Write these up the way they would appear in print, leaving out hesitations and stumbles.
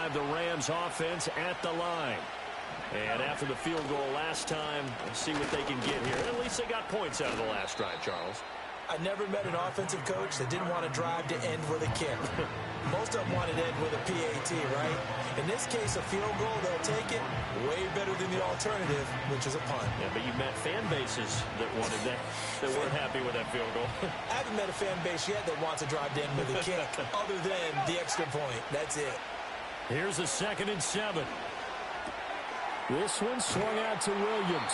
drive, the Rams offense at the line. And after the field goal last time, let's see what they can get here. At least they got points out of the last drive, Charles. I never met an offensive coach that didn't want to drive to end with a kick. Most of them wanted to end with a PAT, right? In this case, a field goal, they'll take it way better than the alternative, which is a punt. Yeah, but you've met fan bases that wanted that weren't happy with that field goal. I haven't met a fan base yet that wants to drive to end with a kick, other than the extra point. That's it. Here's a 2nd and 7. This one swung out to Williams.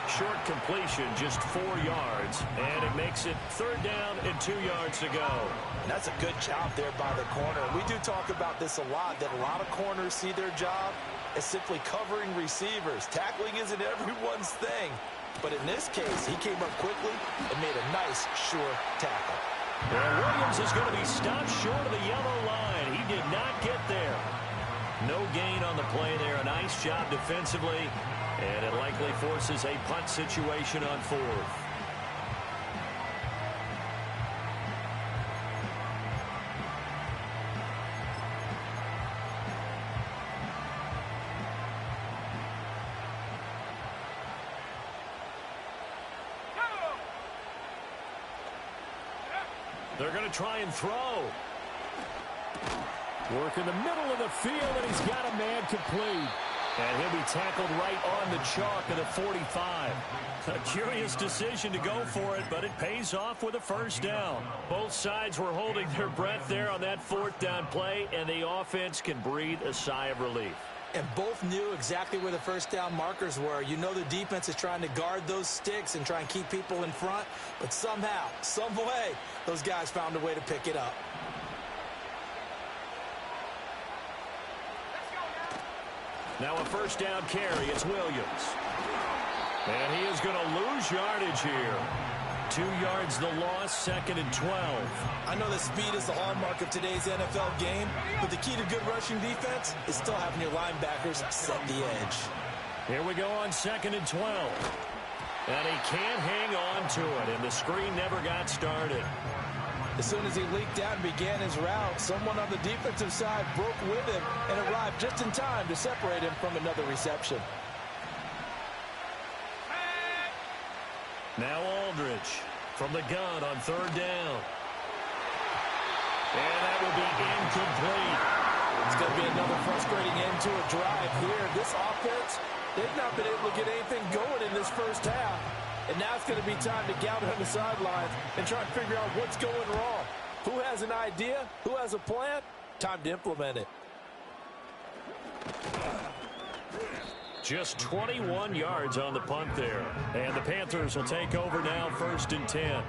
Short completion, just 4 yards, and it makes it 3rd down and 2 yards to go. And that's a good job there by the corner. We do talk about this a lot, that a lot of corners see their job as simply covering receivers. Tackling isn't everyone's thing. But in this case, he came up quickly and made a nice, sure tackle. And Williams is going to be stopped short of the yellow line. He did not get there. No gain on the play there. A nice job defensively. And it likely forces a punt situation on 4th. They're going to try and throw. Work in the middle of the field, and he's got a man complete. And he'll be tackled right on the chalk of the 45. A curious decision to go for it, but it pays off with a 1st down. Both sides were holding their breath there on that 4th down play, and the offense can breathe a sigh of relief. And both knew exactly where the 1st down markers were. You know the defense is trying to guard those sticks and try and keep people in front, but somehow, some way, those guys found a way to pick it up. Now a 1st down carry. It's Williams. And he is going to lose yardage here. 2 yards the loss, 2nd and 12. I know that speed is the hallmark of today's NFL game, but the key to good rushing defense is still having your linebackers set the edge. Here we go on 2nd and 12. And he can't hang on to it, and the screen never got started. As soon as he leaked out and began his route, someone on the defensive side broke with him and arrived just in time to separate him from another reception. Now Aldridge from the gun on 3rd down. And that will be incomplete. It's going to be another frustrating end to a drive here. This offense, they've not been able to get anything going in this 1st half. And now it's going to be time to gather on the sidelines and try and figure out what's going wrong. Who has an idea? Who has a plan? Time to implement it. Just 21 yards on the punt there. And the Panthers will take over now, 1st and 10.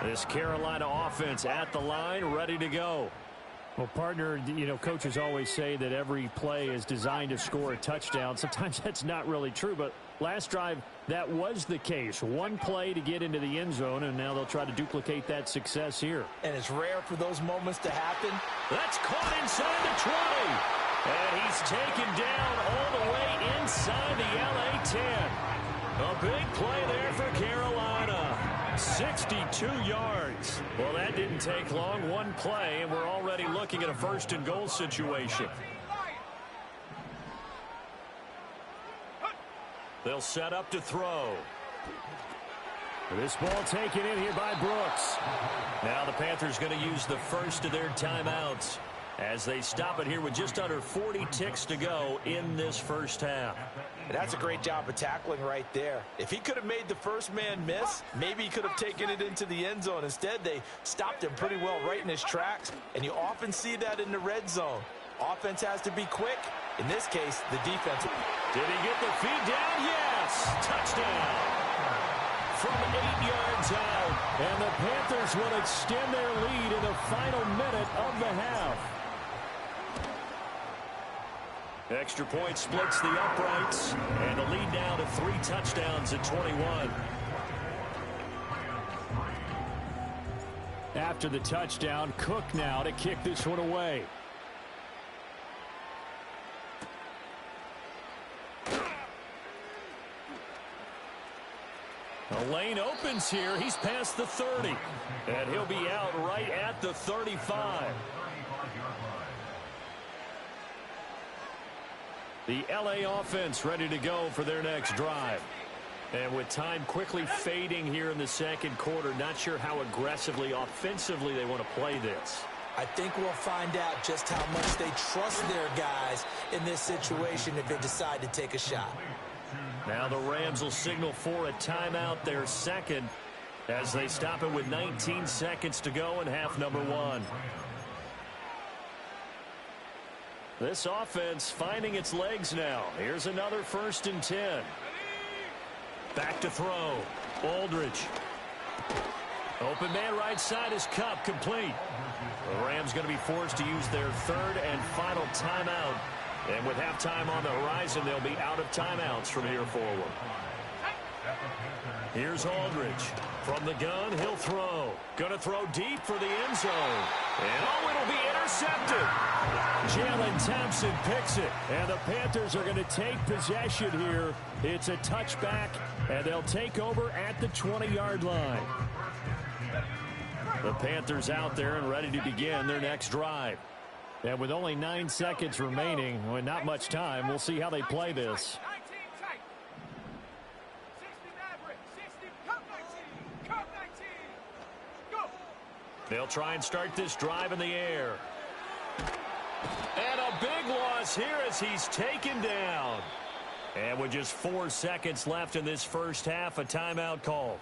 This Carolina offense at the line, ready to go. Well, partner, you know, coaches always say that every play is designed to score a touchdown. Sometimes that's not really true, but last drive, that was the case. One play to get into the end zone, and now they'll try to duplicate that success here. And it's rare for those moments to happen. That's caught inside the 20. And he's taken down all the way inside the LA 10. A big play there for Carolina. 62 yards. Well, that didn't take long. One play, and we're already looking at a 1st and goal situation. They'll set up to throw. This ball taken in here by Brooks. Now the Panthers going to use the first of their timeouts as they stop it here with just under 40 ticks to go in this 1st half. And that's a great job of tackling right there. If he could have made the first man miss, maybe he could have taken it into the end zone. Instead, they stopped him pretty well right in his tracks, and you often see that in the red zone. Offense has to be quick. In this case, the defense. Did he get the feed down? Yes! Touchdown! From 8 yards out. And the Panthers will extend their lead in the final minute of the half. Extra point splits the uprights, and the lead now to 3 touchdowns at 21. After the touchdown, Cook now to kick this one away. The lane opens here. He's past the 30, and he'll be out right at the 35. The LA offense ready to go for their next drive. And with time quickly fading here in the second quarter, not sure how aggressively, offensively they want to play this. I think we'll find out just how much they trust their guys in this situation if they decide to take a shot. Now the Rams will signal for a timeout, their second, as they stop it with 19 seconds to go in half number 1. This offense finding its legs now. Here's another 1st and 10. Back to throw. Aldridge. Open man right side is Cup, complete. The Rams going to be forced to use their 3rd and final timeout. And with halftime on the horizon, they'll be out of timeouts from here forward. Here's Aldridge. From the gun, he'll throw. Going to throw deep for the end zone. And oh, it'll be intercepted. Jalen Thompson picks it. And the Panthers are going to take possession here. It's a touchback, and they'll take over at the 20-yard line. The Panthers out there and ready to begin their next drive. And with only 9 seconds remaining, with not much time, we'll see how they play this. They'll try and start this drive in the air. And a big loss here as he's taken down. And with just 4 seconds left in this first half, a timeout call.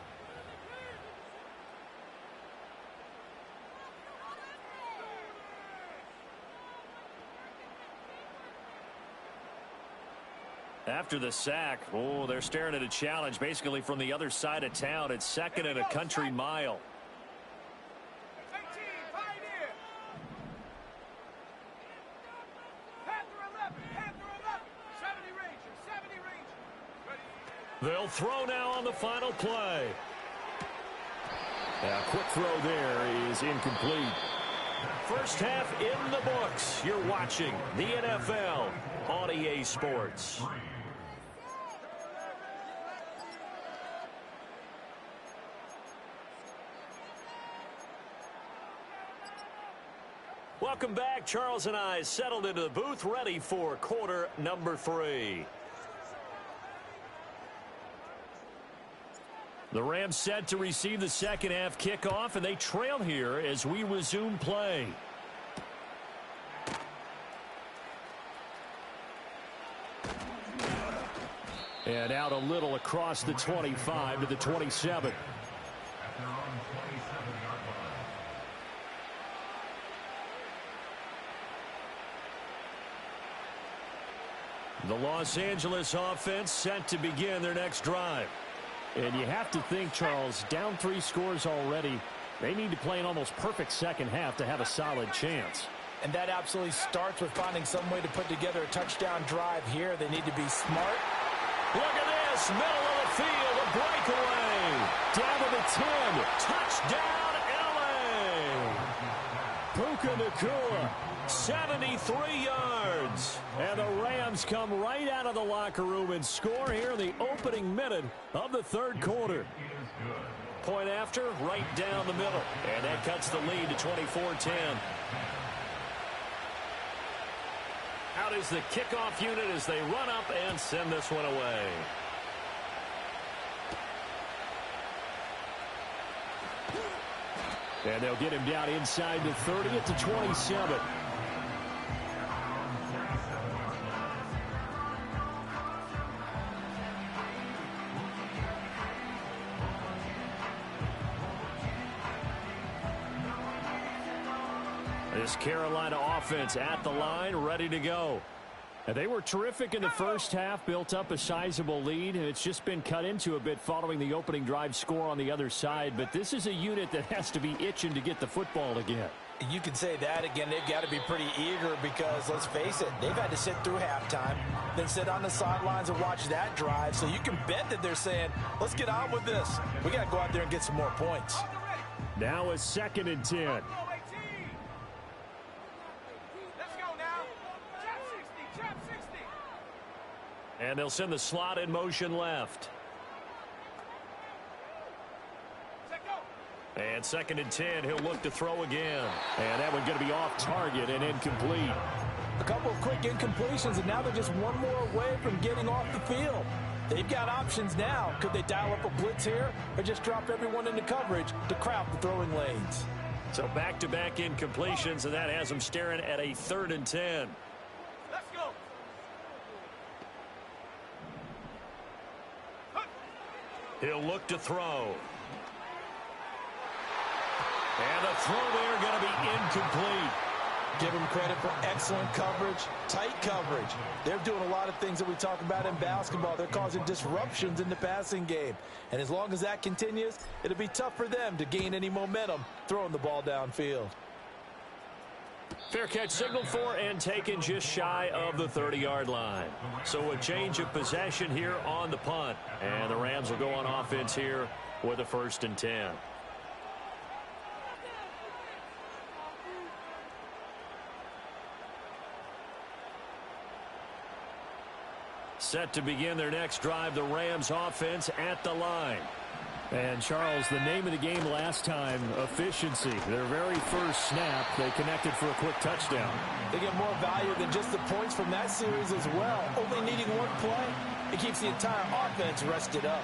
After the sack, oh, they're staring at a challenge basically from the other side of town. It's 2nd and a country mile. They'll throw now on the final play. A quick throw there is incomplete. First half in the books. You're watching the NFL on EA Sports. Welcome back. Charles and I settled into the booth, ready for quarter number 3. The Rams set to receive the second half kickoff, and they trail here as we resume play. And out a little across the 25 to the 27. The Los Angeles offense set to begin their next drive. And you have to think, Charles, down 3 scores already. They need to play an almost perfect second half to have a solid chance. And that absolutely starts with finding some way to put together a touchdown drive here. They need to be smart. Look at this, middle of the field, a breakaway. Down to the 10, touchdown LA. Puka Nacua, 73 yards. And the Rams come right out of the locker room and score here in the opening minute of the third quarter. Point after, right down the middle. And that cuts the lead to 24-10. Out is the kickoff unit as they run up and send this one away. And they'll get him down inside the 30 at the 27. This Carolina offense at the line, ready to go. And they were terrific in the first half, built up a sizable lead, and it's just been cut into a bit following the opening drive score on the other side. But this is a unit that has to be itching to get the football again. You can say that again. They've got to be pretty eager because, let's face it, they've had to sit through halftime, then sit on the sidelines and watch that drive. So you can bet that they're saying, let's get on with this. We got to go out there and get some more points. Now a 2nd and 10. And they'll send the slot in motion left. And 2nd and 10, he'll look to throw again. And that one going to be off target and incomplete. A couple of quick incompletions, and now they're just one more away from getting off the field. They've got options now. Could they dial up a blitz here or just drop everyone into coverage to crowd the throwing lanes? So back-to-back incompletions, and that has them staring at a 3rd and 10. Let's go. He'll look to throw. And the throw there going to be incomplete. Give them credit for excellent coverage, tight coverage. They're doing a lot of things that we talk about in basketball. They're causing disruptions in the passing game. And as long as that continues, it'll be tough for them to gain any momentum throwing the ball downfield. Fair catch signaled for and taken just shy of the 30-yard line. So a change of possession here on the punt. And the Rams will go on offense here with a 1st and 10. Set to begin their next drive, the Rams offense at the line. And, Charles, the name of the game last time, efficiency. Their very first snap, they connected for a quick touchdown. They get more value than just the points from that series as well. Only needing one play, it keeps the entire offense rested up.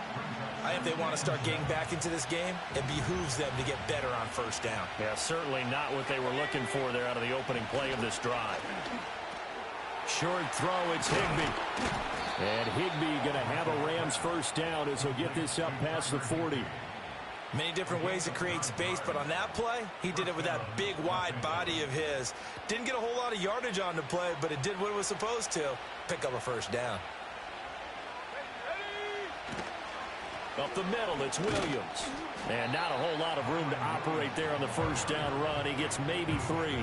I think they want to start getting back into this game. It behooves them to get better on 1st down. Yeah, certainly not what they were looking for there out of the opening play of this drive. Short throw, it's Higbee. And Higbee going to have a Rams 1st down as he'll get this up past the 40. Many different ways to create space, but on that play, he did it with that big, wide body of his. Didn't get a whole lot of yardage on the play, but it did what it was supposed to. Pick up a 1st down. Up the middle, it's Williams. And not a whole lot of room to operate there on the 1st down run. He gets maybe 3.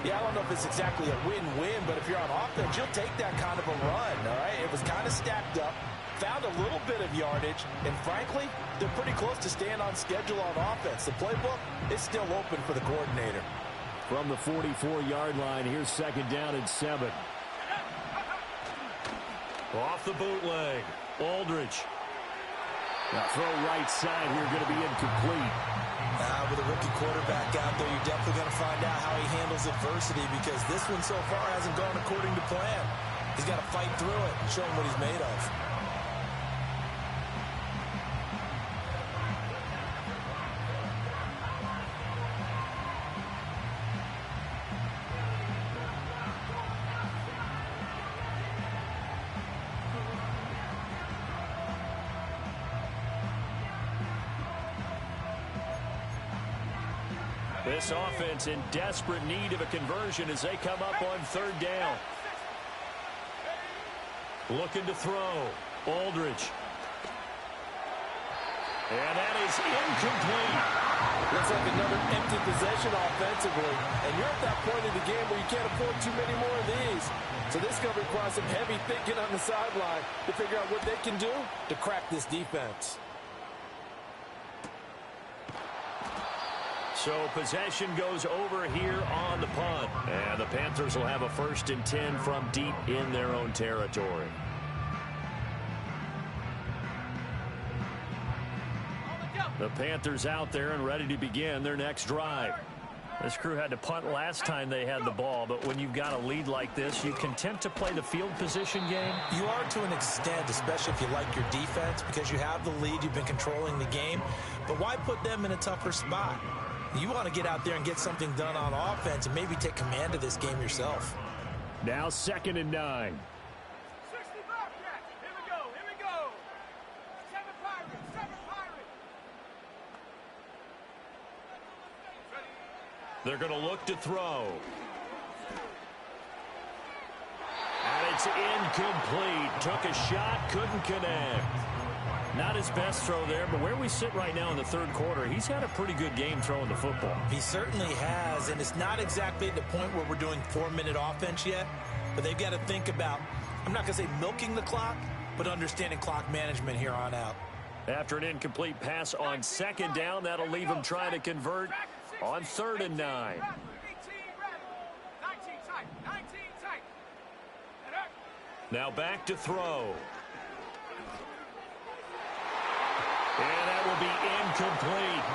Yeah, I don't know if it's exactly a win-win, but if you're on offense, you'll take that kind of a run, all right? It was kind of stacked up, found a little bit of yardage, and frankly, they're pretty close to staying on schedule on offense. The playbook is still open for the coordinator. From the 44-yard line, here's 2nd down and 7. Off the bootleg, Aldridge. Now throw right side here, going to be incomplete. With a rookie quarterback out there, you're definitely going to find out how he handles adversity because this one so far hasn't gone according to plan. He's got to fight through it and show him what he's made of. This offense in desperate need of a conversion as they come up on 3rd down. Looking to throw. Aldridge. And that is incomplete. Looks like another empty possession offensively. And you're at that point in the game where you can't afford too many more of these. So this is going to require some heavy thinking on the sideline to figure out what they can do to crack this defense. So possession goes over here on the punt. And the Panthers will have a 1st and 10 from deep in their own territory. The Panthers out there and ready to begin their next drive. This crew had to punt last time they had the ball, but when you've got a lead like this, you content to play the field position game? You are to an extent, especially if you like your defense, because you have the lead, you've been controlling the game. But why put them in a tougher spot? You want to get out there and get something done on offense and maybe take command of this game yourself. Now 2nd and 9. 60 Bobcats. Here we go. Here we go. 7 Pirates. 7 Pirates. They're going to look to throw. And it's incomplete. Took a shot, couldn't connect. Not his best throw there, but where we sit right now in the 3rd quarter, he's had a pretty good game throwing the football. He certainly has, and it's not exactly at the point where we're doing 4-minute offense yet, but they've got to think about, I'm not going to say milking the clock, but understanding clock management here on out. After an incomplete pass on 2nd down, that'll leave him trying to convert on 3rd and 9. 19 tight. 19 tight. Now back to throw. And that will be incomplete.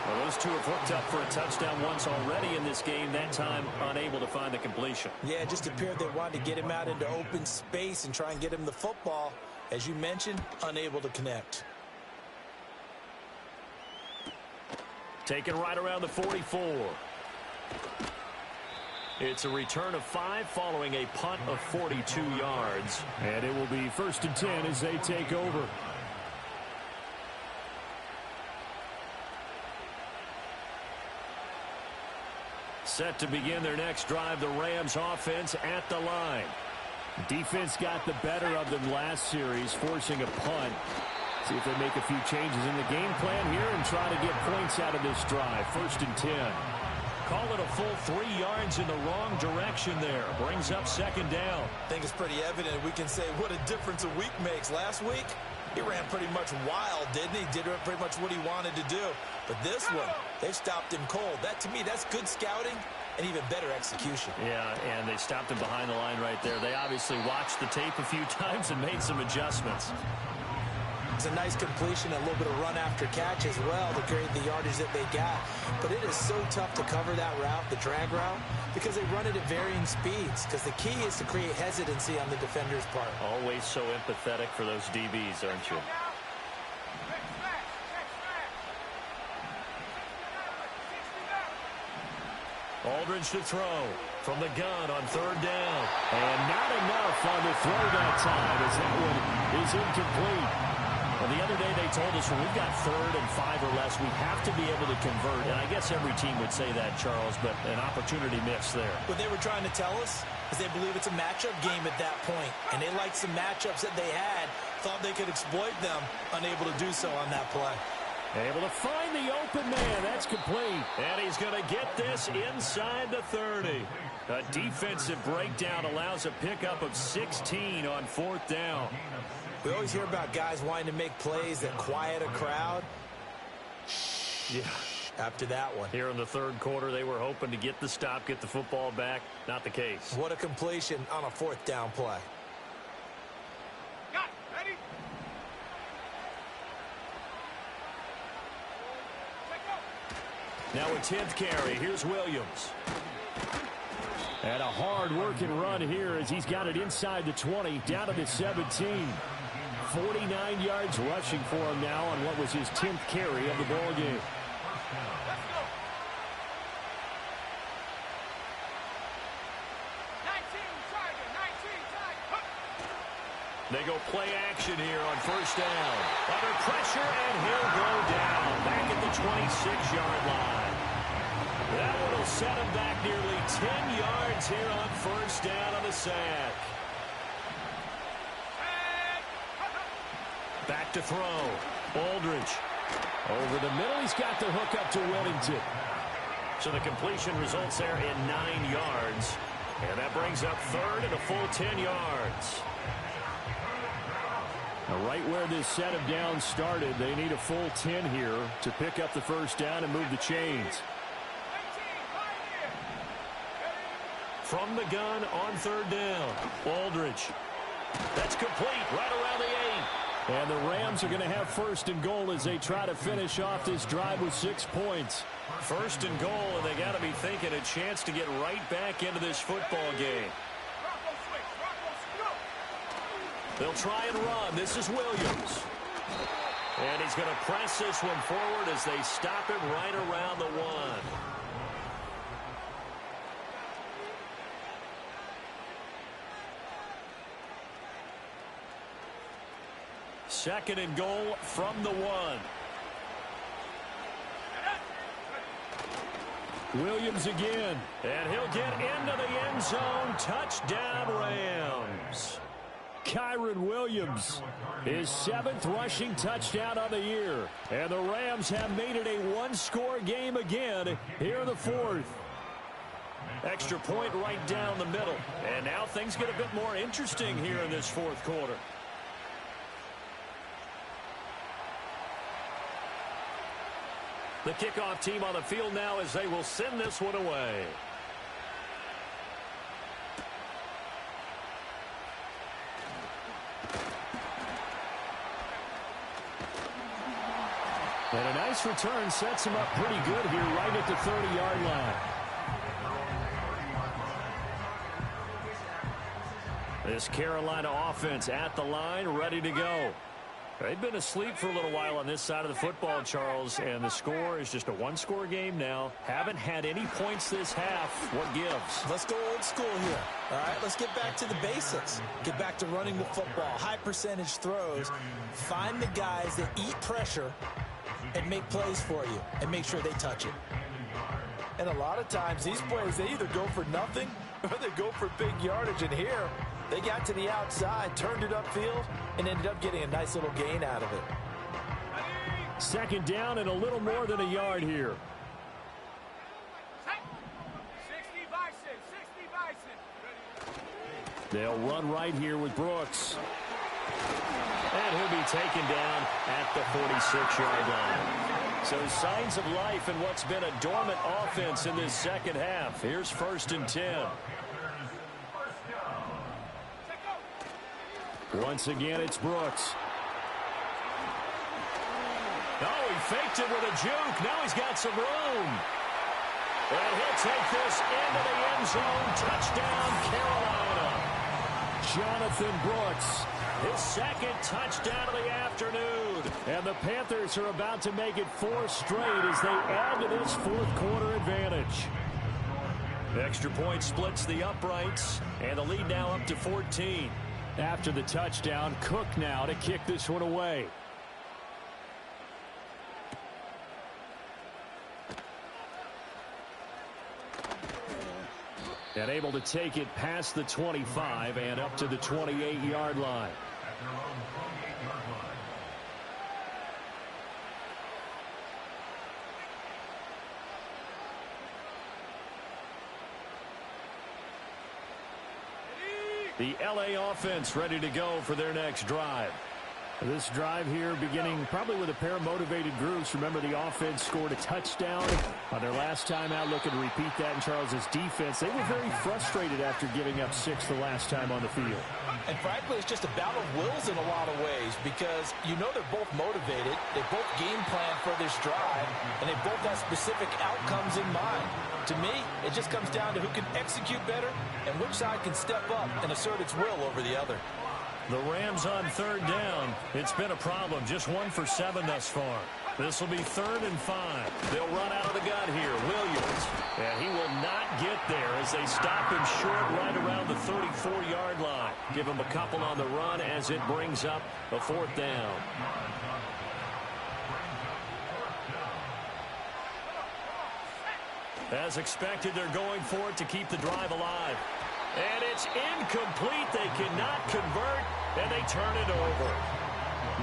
Well, those two have hooked up for a touchdown once already in this game, that time unable to find the completion. Yeah, it just appeared they wanted to get him out into open space and try and get him the football. As you mentioned, unable to connect. Taken right around the 44. It's a return of 5 following a punt of 42 yards. And it will be 1st and 10 as they take over. Set to begin their next drive, the Rams offense at the line. Defense got the better of them last series, forcing a punt. See if they make a few changes in the game plan here and try to get points out of this drive. 1st and 10. Call it a full 3 yards in the wrong direction there. Brings up 2nd down. I think it's pretty evident. We can say what a difference a week makes. Last week, he ran pretty much wild, didn't he? Did pretty much what he wanted to do. But this one, they stopped him cold. That, to me, that's good scouting and even better execution. Yeah, and they stopped him behind the line right there. They obviously watched the tape a few times and made some adjustments. It's a nice completion, a little bit of run after catch as well to create the yardage that they got. But it is so tough to cover that route, the drag route, because they run it at varying speeds. Because the key is to create hesitancy on the defender's part. Always so empathetic for those DBs, aren't you? Aldridge to throw from the gun on 3rd down. And not enough on the throw that time as that one is incomplete. Well, the other day they told us when we've got 3rd and 5 or less, we have to be able to convert. And I guess every team would say that, Charles, but an opportunity missed there. What they were trying to tell us is they believe it's a matchup game at that point. And they liked some matchups that they had, thought they could exploit them, unable to do so on that play. Able to find the open man. That's complete. And he's going to get this inside the 30. A defensive breakdown allows a pickup of 16 on 4th down. We always hear about guys wanting to make plays that quiet a crowd. Yeah. After that one. Here in the 3rd quarter, they were hoping to get the stop, get the football back. Not the case. What a completion on a 4th down play. Got it. Ready? Now a 10th carry. Here's Williams. And a hard-working run here as he's got it inside the 20, down to the 17. 49 yards rushing for him now on what was his 10th carry of the ball game. Let's go. 19, Tiger. 19, Tiger. They go play action here on 1st down. Under pressure, and he'll go down. Back at the 26-yard line. That one will set him back nearly 10 yards here on 1st down on the sack. Back to throw. Aldridge. Over the middle, he's got the hook up to Whittington. So the completion results there in 9 yards. And that brings up 3rd and a full 10 yards. Now, right where this set of downs started, they need a full 10 here to pick up the 1st down and move the chains. From the gun on 3rd down. Aldridge. That's complete right around the 8. And the Rams are going to have 1st and goal as they try to finish off this drive with 6 points. 1st and goal, and they got to be thinking a chance to get right back into this football game. They'll try and run. This is Williams. And he's going to press this one forward as they stop him right around the 1. Second and goal from the 1. Williams again. And he'll get into the end zone. Touchdown, Rams. Kyron Williams, his 7th rushing touchdown of the year. And the Rams have made it a one-score game again here in the 4th. Extra point right down the middle. And now things get a bit more interesting here in this 4th quarter. The kickoff team on the field now as they will send this one away. And a nice return sets him up pretty good here right at the 30-yard line. This Carolina offense at the line, ready to go. They've been asleep for a little while on this side of the football, Charles, and the score is just a one-score game now. Haven't had any points this half. What gives? Let's go old school here. All right, let's get back to the basics. Get back to running the football, high percentage throws. Find the guys that eat pressure and make plays for you and make sure they touch it. And a lot of times these plays, they either go for nothing or they go for big yardage. And here, they got to the outside, turned it upfield, and ended up getting a nice little gain out of it. Second down and a little more than a yard here. 60 Bison, 60 Bison. They'll run right here with Brooks. And he'll be taken down at the 46-yard line. So signs of life in what's been a dormant offense in this second half. Here's 1st and 10. Once again, it's Brooks. Oh, he faked it with a juke. Now he's got some room. And he'll take this into the end zone. Touchdown, Carolina. Jonathan Brooks. His second touchdown of the afternoon. And the Panthers are about to make it 4 straight as they add to this fourth quarter advantage. Extra point splits the uprights. And the lead now up to 14. After the touchdown, Cook now to kick this one away. And able to take it past the 25 and up to the 28-yard line. The LA offense ready to go for their next drive. This drive here beginning probably with a pair of motivated groups. Remember, the offense scored a touchdown on their last time out. Looking to repeat that in Charles's defense. They were very frustrated after giving up 6 the last time on the field. And frankly, it's just a battle of wills in a lot of ways because you know they're both motivated. They both game plan for this drive, and they both have specific outcomes in mind. To me, it just comes down to who can execute better and which side can step up and assert its will over the other. The Rams on 3rd down. It's been a problem. Just 1 for 7 thus far. This will be 3rd and 5. They'll run out of the gun here. Williams. And he will not get there as they stop him short right around the 34-yard line. Give him a couple on the run as it brings up a 4th down. As expected, they're going for it to keep the drive alive. And it's incomplete. They cannot convert, and they turn it over.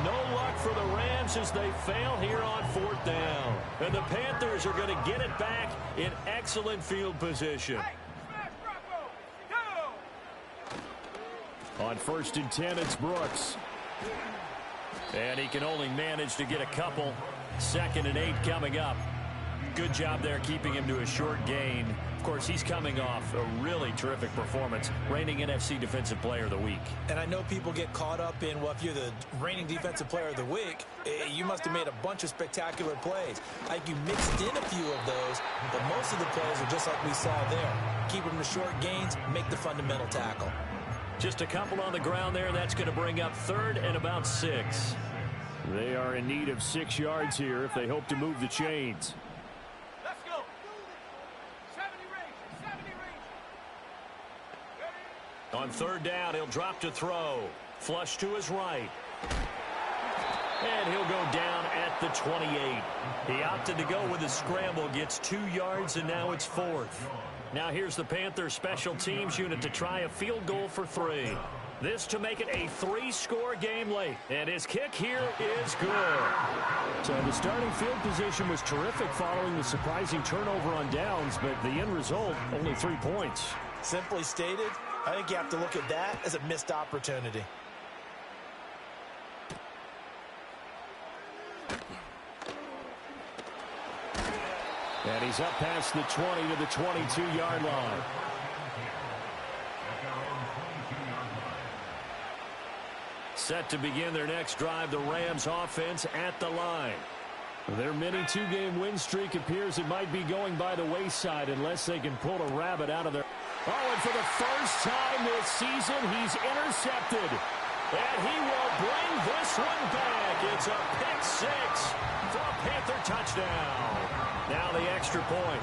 No luck for the Rams as they fail here on 4th down. And the Panthers are going to get it back in excellent field position. On 1st and 10, it's Brooks. And he can only manage to get a couple. 2nd and 8 coming up. Good job there keeping him to a short gain. Of course, he's coming off a really terrific performance, reigning NFC Defensive Player of the Week. And I know people get caught up in, well, if you're the reigning Defensive Player of the Week, you must have made a bunch of spectacular plays. Like you mixed in a few of those, but most of the plays are just like we saw there. Keep them to short gains, make the fundamental tackle. Just a couple on the ground there. That's going to bring up 3rd and about 6. They are in need of 6 yards here if they hope to move the chains. On 3rd down, he'll drop to throw. Flush to his right. And he'll go down at the 28. He opted to go with a scramble, gets 2 yards, and now it's 4th. Now here's the Panthers special teams unit to try a field goal for 3. This to make it a 3-score game late. And his kick here is good. So the starting field position was terrific following the surprising turnover on downs, but the end result, only 3 points. Simply stated, I think you have to look at that as a missed opportunity. And he's up past the 20 to the 22-yard line. Set to begin their next drive, the Rams offense at the line. Their mini two-game win streak appears it might be going by the wayside unless they can pull a rabbit out of their... Oh, and for the first time this season, he's intercepted. And he will bring this one back. It's a pick six for a Panther touchdown. Now the extra point.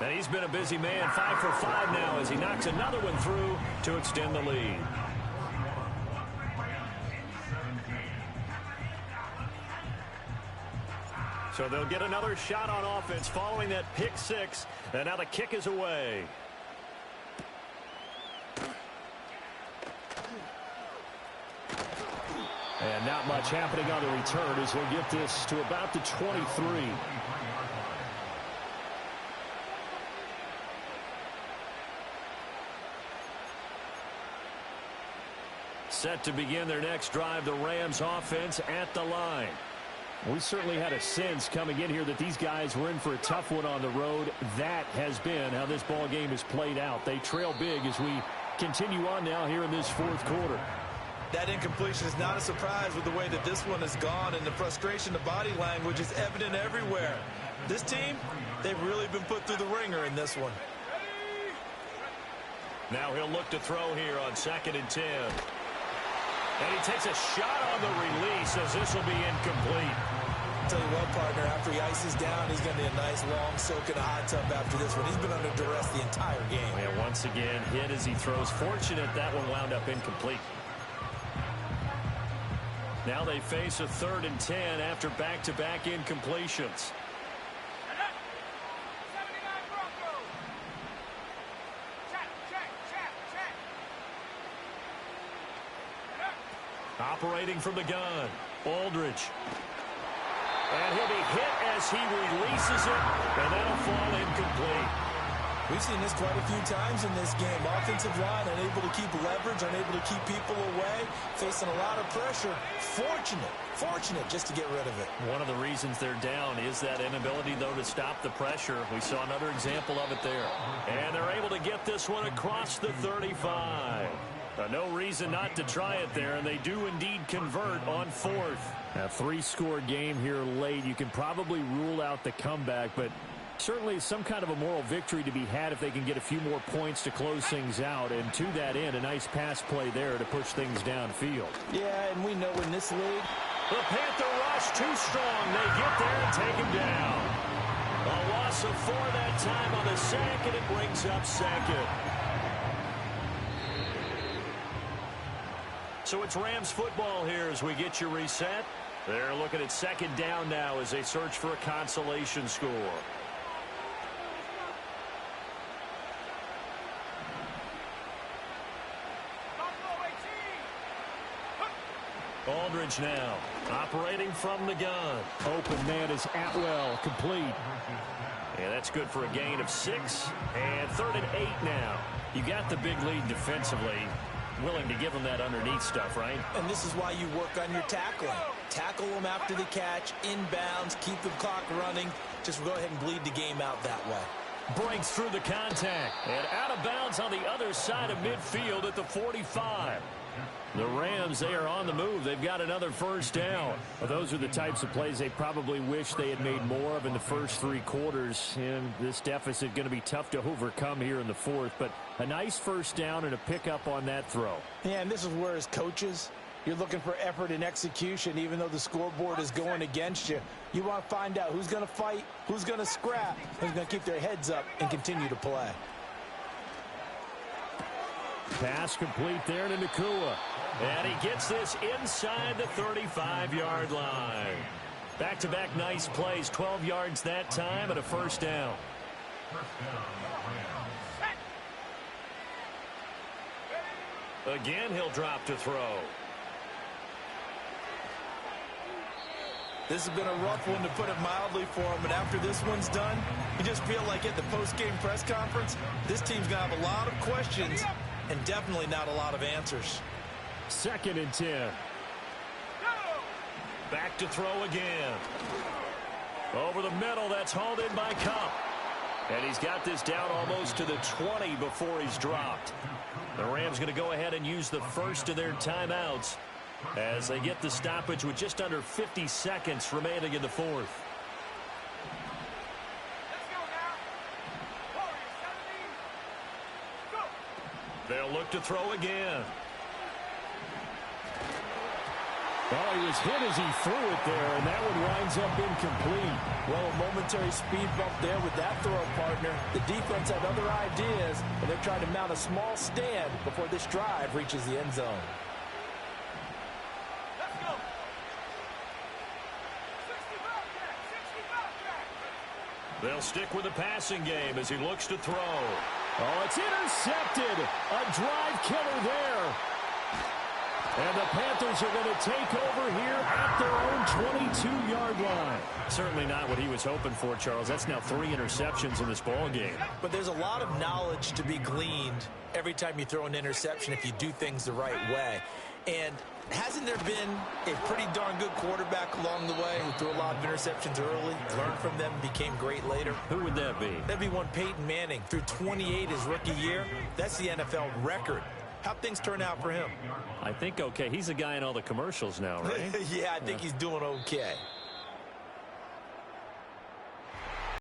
And he's been a busy man, 5 for 5 now as he knocks another one through to extend the lead. So they'll get another shot on offense following that pick six. And now the kick is away. And not much happening on the return as he'll get this to about the 23. Set to begin their next drive, the Rams offense at the line. We certainly had a sense coming in here that these guys were in for a tough one on the road. That has been how this ball game has played out. They trail big as we continue on now here in this fourth quarter. That incompletion is not a surprise with the way that this one has gone, and the frustration, the body language is evident everywhere. This team, they've really been put through the ringer in this one. Now he'll look to throw here on 2nd and 10. And he takes a shot on the release as this will be incomplete. Tell you what, partner, after he ices down, he's going to be a nice long soak in a hot tub after this one. He's been under duress the entire game. And once again, hit as he throws. Fortunate that one wound up incomplete. Now they face a 3rd and 10 after back-to-back incompletions. Operating from the gun, Aldridge. And he'll be hit as he releases it, and that'll fall incomplete. We've seen this quite a few times in this game. Offensive line unable to keep leverage, unable to keep people away, facing a lot of pressure. Fortunate just to get rid of it. One of the reasons they're down is that inability, though, to stop the pressure. We saw another example of it there. And they're able to get this one across the 35. No reason not to try it there, and they do indeed convert on 4th. A 3-score game here late. You can probably rule out the comeback, but certainly some kind of a moral victory to be had if they can get a few more points to close things out. And to that end, a nice pass play there to push things downfield. Yeah, and we know in this league, the Panther rush too strong. They get there and take him down. A loss of 4 that time on the sack, and it brings up 2nd. So it's Rams football here as we get you reset. They're looking at 2nd down now as they search for a consolation score. Aldridge now operating from the gun. Open man is Atwell, complete. Yeah, that's good for a gain of 6. And 3rd and 8 now. You got the big lead defensively. Willing to give them that underneath stuff, right? And this is why you work on your tackling. Tackle them after the catch, inbounds, keep the clock running. Just go ahead and bleed the game out that way. Breaks through the contact. And out of bounds on the other side of midfield at the 45. The Rams, they are on the move. They've got another 1st down. Well, those are the types of plays they probably wish they had made more of in the first 3 quarters. And this deficit going to be tough to overcome here in the 4th. But a nice 1st down and a pickup on that throw. yeah, and this is where as coaches, you're looking for effort and execution. Even though the scoreboard is going against you, you want to find out who's going to fight, who's going to scrap, who's going to keep their heads up and continue to play. Pass complete there to Nakua. And he gets this inside the 35-yard line. Back-to-back nice plays. 12 yards that time and a 1st down. Again, he'll drop to throw. This has been a rough one, to put it mildly, for him. And after this one's done, you just feel like at the post-game press conference, this team's going to have a lot of questions and definitely not a lot of answers. 2nd and 10. Back to throw again. Over the middle, that's hauled in by Cup. And he's got this down almost to the 20 before he's dropped. The Rams going to go ahead and use the first of their timeouts as they get the stoppage with just under 50 seconds remaining in the fourth. Let's go now. Warriors, 17. Go. They'll look to throw again. Oh, he was hit as he threw it there, and that one winds up incomplete. Well, a momentary speed bump there with that throw, partner. The defense had other ideas, and they're trying to mount a small stand before this drive reaches the end zone. Let's go. 60 Bobcat, 60 Bobcat. They'll stick with the passing game as he looks to throw. Oh, it's intercepted. A drive killer there. And the Panthers are going to take over here at their own 22-yard line. Certainly not what he was hoping for, Charles. That's now 3 interceptions in this ball game. But there's a lot of knowledge to be gleaned every time you throw an interception if you do things the right way. And hasn't there been a pretty darn good quarterback along the way who threw a lot of interceptions early, learned from them, became great later? Who would that be? That'd be one Peyton Manning. Threw 28 his rookie year. That's the NFL record. How'd things turn out for him? I think okay. He's a guy in all the commercials now, right? Yeah, I think he's doing okay.